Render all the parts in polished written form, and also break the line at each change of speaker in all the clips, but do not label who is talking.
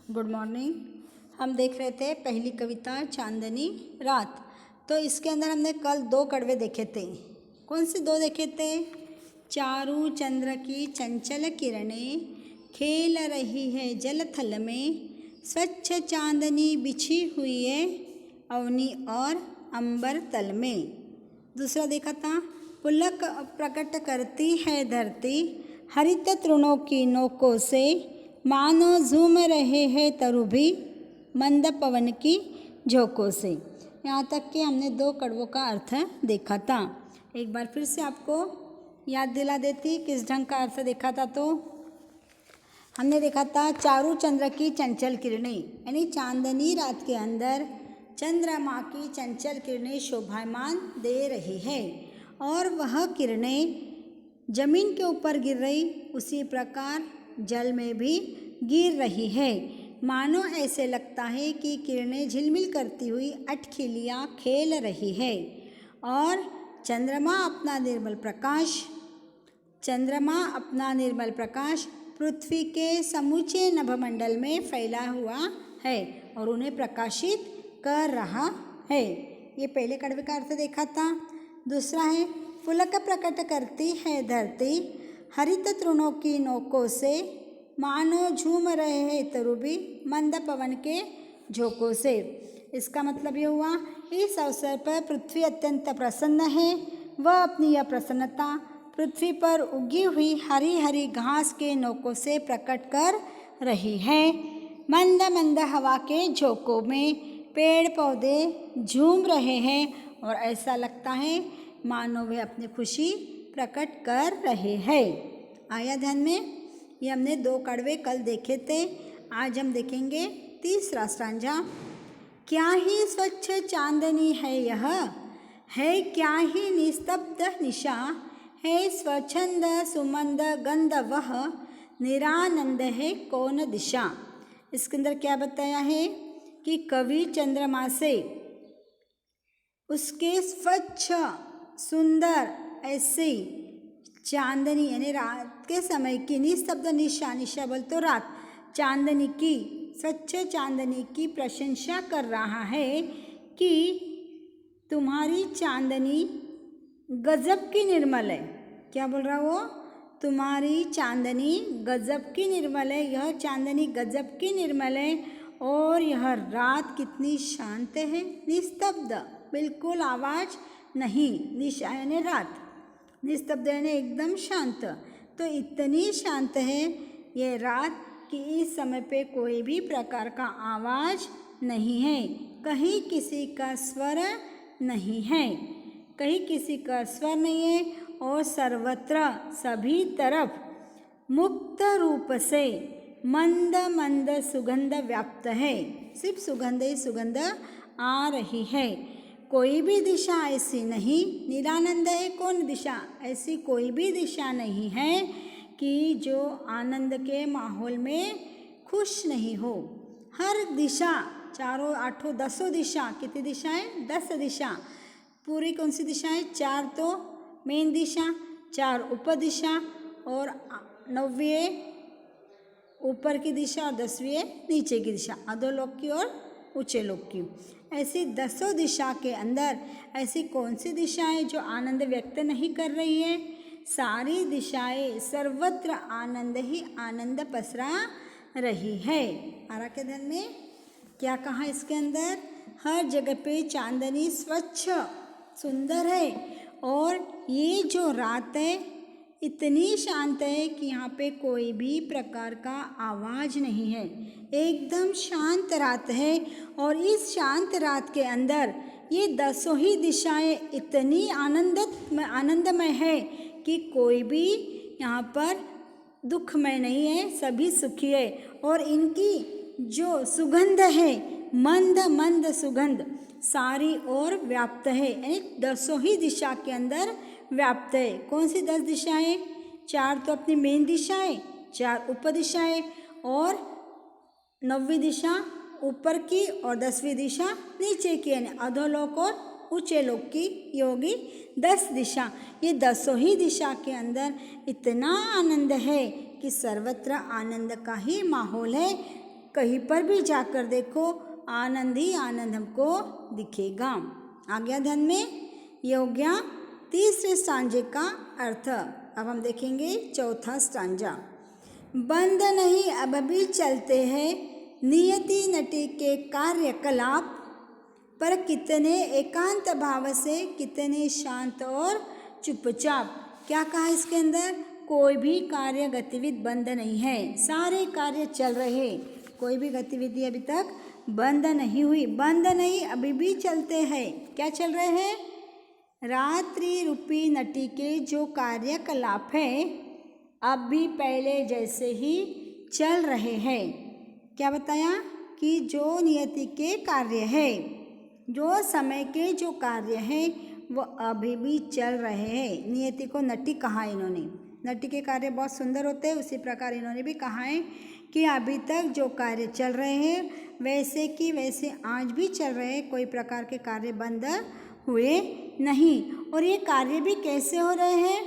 Good morning. हम देख रहे थे पहली कविता चांदनी रात। तो इसके अंदर हमने कल 2 कड़वे देखे थे। कौन से 2 देखे थे? चारू चंद्र की चंचल किरणें खेल रही है जल थल में, स्वच्छ चांदनी बिछी हुई है अवनी और अंबर तल में। दूसरा देखा था, पुलक प्रकट करती है धरती हरित तृणों की नोकों से, मानो झूम रहे हैं तरु भी मंद पवन की झोंकों से। यहाँ तक कि हमने 2 कड़वों का अर्थ देखा था। एक बार फिर से आपको याद दिला देती किस ढंग का अर्थ देखा था। तो हमने देखा था चारू चंद्र की चंचल किरणें, यानी चांदनी रात के अंदर चंद्रमा की चंचल किरणें शोभायमान दे रही है और वह किरणें जमीन के ऊपर गिर रही उसी प्रकार जल में भी गिर रही है। मानो ऐसे लगता है कि किरणें झिलमिल करती हुई अठखिलियाँ खेल रही है और चंद्रमा अपना निर्मल प्रकाश पृथ्वी के समूचे नभमंडल में फैला हुआ है और उन्हें प्रकाशित कर रहा है। ये पहले कड़वे का अर्थ देखा था। दूसरा है, पुलक प्रकट करती है धरती हरित तृणों की नोकों से, मानो झूम रहे हैं तरुबी मंद पवन के झोंकों से। इसका मतलब ये हुआ, इस अवसर पर पृथ्वी अत्यंत प्रसन्न है। वह अपनी यह प्रसन्नता पृथ्वी पर उगी हुई हरी हरी घास के नोकों से प्रकट कर रही है। मंद मंद हवा के झोंकों में पेड़ पौधे झूम रहे हैं और ऐसा लगता है मानो वे अपनी खुशी प्रकट कर रहे हैं। आया ध्यान में? ये हमने 2 कड़वे कल देखे थे। आज हम देखेंगे तीसरा स्टांजा। क्या ही स्वच्छ चांदनी है यह, है क्या ही निस्तब्ध निशा, है स्वच्छंद सुमंद गंध वह, निरानंद है कौन दिशा। इसके अंदर क्या बताया है कि कवि चंद्रमा से उसके स्वच्छ सुंदर ऐसी चांदनी यानी रात के समय की निस्तब्ध निशा, निशा बोल तो रात, चांदनी की स्वच्छ चांदनी की प्रशंसा कर रहा है कि तुम्हारी चांदनी गजब की निर्मल है। क्या बोल रहा वो? तुम्हारी चांदनी गजब की निर्मल है। यह चांदनी गजब की निर्मल है और यह रात कितनी शांत है, निस्तब्ध, बिल्कुल आवाज़ नहीं। निशा यानी रात, निस्तब्ध यानी एकदम शांत। तो इतनी शांत है ये रात कि इस समय पे कोई भी प्रकार का आवाज़ नहीं है, कहीं किसी का स्वर नहीं है, कहीं किसी का स्वर नहीं है और सर्वत्र सभी तरफ मुक्त रूप से मंद मंद सुगंध व्याप्त है। सिर्फ सुगंध ही सुगंध आ रही है। कोई भी दिशा ऐसी नहीं, निरानंद है कौन दिशा, ऐसी कोई भी दिशा नहीं है कि जो आनंद के माहौल में खुश नहीं हो। हर दिशा, चारों आठों 10 दिशा, कितनी दिशाएं? 10 दिशा। पूरी कौन सी दिशाएं? 4 तो मेन दिशा, 4 उपदिशा और 9वीं ऊपर की दिशा और 10वीं नीचे की दिशा, अधोलोक की और ऊंचे लोक की। ऐसी 10 दिशा के अंदर ऐसी कौन सी दिशाएं जो आनंद व्यक्त नहीं कर रही है? सारी दिशाएं सर्वत्र आनंद ही आनंद पसरा रही है। आरा के ध्यान में क्या कहा इसके अंदर? हर जगह पे चांदनी स्वच्छ सुंदर है और ये जो रात है इतनी शांत है कि यहाँ पे कोई भी प्रकार का आवाज़ नहीं है। एकदम शांत रात है और इस शांत रात के अंदर ये 10 ही दिशाएं इतनी आनंदमय है कि कोई भी यहाँ पर दुखमय नहीं है, सभी सुखी है। और इनकी जो सुगंध है, मंद मंद सुगंध सारी ओर व्याप्त है, यानी 10 ही दिशा के अंदर व्याप्त है। कौन सी 10 दिशाएं? 4 तो अपनी मेन दिशाएं, 4 उपदिशाएं और 9वीं दिशा ऊपर की और 10वीं दिशा नीचे की, यानी अधोलोक और ऊंचे लोक की योगी 10 दिशा। ये 10 ही दिशा के अंदर इतना आनंद है कि सर्वत्र आनंद का ही माहौल है। कहीं पर भी जाकर देखो आनंद ही आनंद हमको दिखेगा। आ गया ध्यान में? ये हो गया तीसरे स्टांजे का अर्थ। अब हम देखेंगे चौथा स्टांजा। बंद नहीं अब भी चलते हैं नियति नटी के कार्यकलाप, पर कितने एकांत भाव से, कितने शांत और चुपचाप। क्या कहा इसके अंदर? कोई भी कार्य गतिविधि बंद नहीं है, सारे कार्य चल रहे, कोई भी गतिविधि अभी तक बंद नहीं हुई। बंद नहीं अभी भी चलते हैं। क्या चल रहे हैं? रात्रि रूपी नटी के जो कार्यकलाप है अब भी पहले जैसे ही चल रहे हैं। क्या बताया? कि जो नियति के कार्य है, जो समय के जो कार्य है वो अभी भी चल रहे हैं। नियति को नटी कहा इन्होंने। नटी के कार्य बहुत सुंदर होते हैं, उसी प्रकार इन्होंने भी कहा है कि अभी तक जो कार्य चल रहे हैं वैसे कि वैसे आज भी चल रहे हैं, कोई प्रकार के कार्य बंद हुए नहीं। और ये कार्य भी कैसे हो रहे हैं?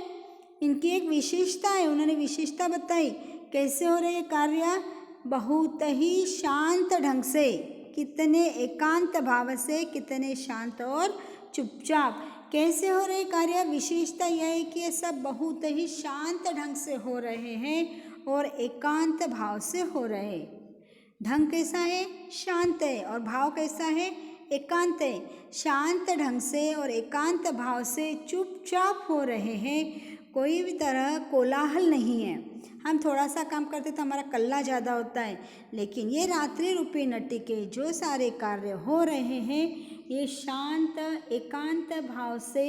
इनकी एक विशेषता है, उन्होंने विशेषता बताई। कैसे हो रहे हैं कार्य? बहुत ही शांत ढंग से, कितने एकांत भाव से, कितने शांत और चुपचाप। कैसे हो रहे कार्य? विशेषता यह है कि ये सब बहुत ही शांत ढंग से हो रहे हैं और एकांत भाव से हो रहे हैं। ढंग कैसा है? शांत है। और भाव कैसा है? एकांत है। शांत ढंग से और एकांत भाव से चुपचाप हो रहे हैं, कोई भी तरह कोलाहल नहीं है। हम थोड़ा सा काम करते तो हमारा कल्ला ज़्यादा होता है, लेकिन ये रात्रि रूपी नटी के जो सारे कार्य हो रहे हैं ये शांत एकांत भाव से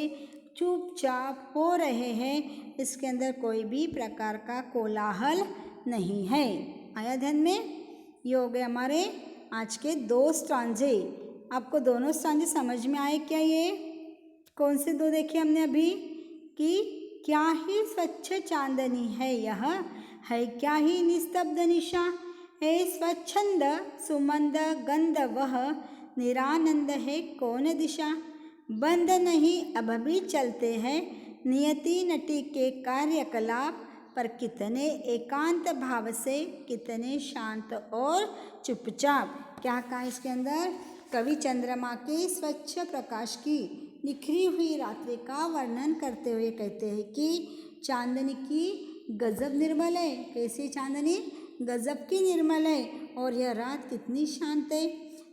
चुपचाप हो रहे हैं। इसके अंदर कोई भी प्रकार का कोलाहल नहीं है। आया ध्यान में? ये हो गए हमारे आज के 2 स्टांजे। आपको दोनों स्टांजे समझ में आए क्या? ये कौन से 2 देखे हमने अभी? कि क्या ही स्वच्छ चांदनी है यह, है क्या ही निस्तब्ध निशा, है स्वच्छंद सुमंद गंध वह, निरानंद है कौन दिशा। बंद नहीं अब भी चलते हैं नियति नटी के कार्यकलाप, पर कितने एकांत भाव से, कितने शांत और चुपचाप। क्या कहा इसके अंदर? कवि चंद्रमा के स्वच्छ प्रकाश की निखरी हुई रात्रि का वर्णन करते हुए कहते हैं कि चांदनी की गजब निर्मल है। कैसी चांदनी? गजब की निर्मल है। और यह रात कितनी शांत है।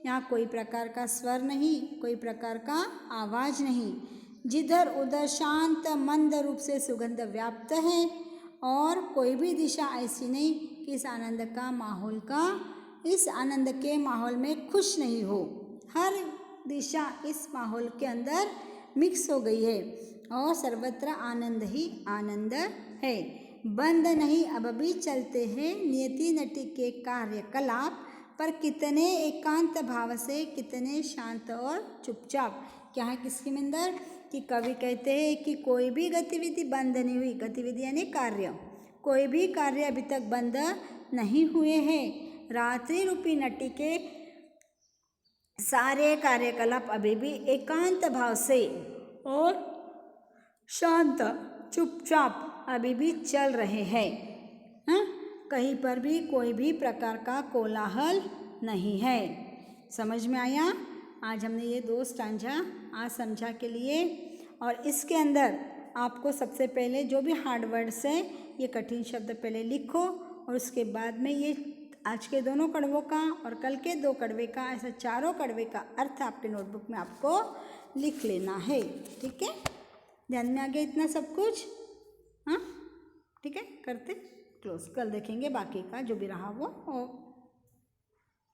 यहाँ कोई प्रकार का स्वर नहीं, कोई प्रकार का आवाज़ नहीं। जिधर उधर शांत मंद रूप से सुगंध व्याप्त है और कोई भी दिशा ऐसी नहीं कि इस आनंद के माहौल में खुश नहीं हो। हर दिशा इस माहौल के अंदर मिक्स हो गई है और सर्वत्र आनंद ही आनंद है। बंद नहीं अब भी चलते हैं नियति नटी के कार्यकलाप, पर कितने एकांत भाव से, कितने शांत और चुपचाप। क्या है किसके अंदर? कि कवि कहते हैं कि कोई भी गतिविधि बंद नहीं हुई। गतिविधि यानी कार्य, कोई भी कार्य अभी तक बंद नहीं हुए हैं। रात्रि रूपी नटी के सारे कार्यकलाप अभी भी एकांत भाव से और शांत चुपचाप अभी भी चल रहे हैं। कहीं पर भी कोई भी प्रकार का कोलाहल नहीं है। समझ में आया? आज हमने ये 2 स्टांजा आज समझा के लिए। और इसके अंदर आपको सबसे पहले जो भी हार्ड वर्ड्स हैं ये कठिन शब्द पहले लिखो और उसके बाद में ये आज के दोनों कड़वों का और कल के 2 कड़वे का, ऐसा 4 कड़वे का अर्थ आपके नोटबुक में आपको लिख लेना है। ठीक है? ध्यान में आ गया इतना सब कुछ? हाँ ठीक है, करते क्लोज। कल देखेंगे बाकी का जो भी रहा वो।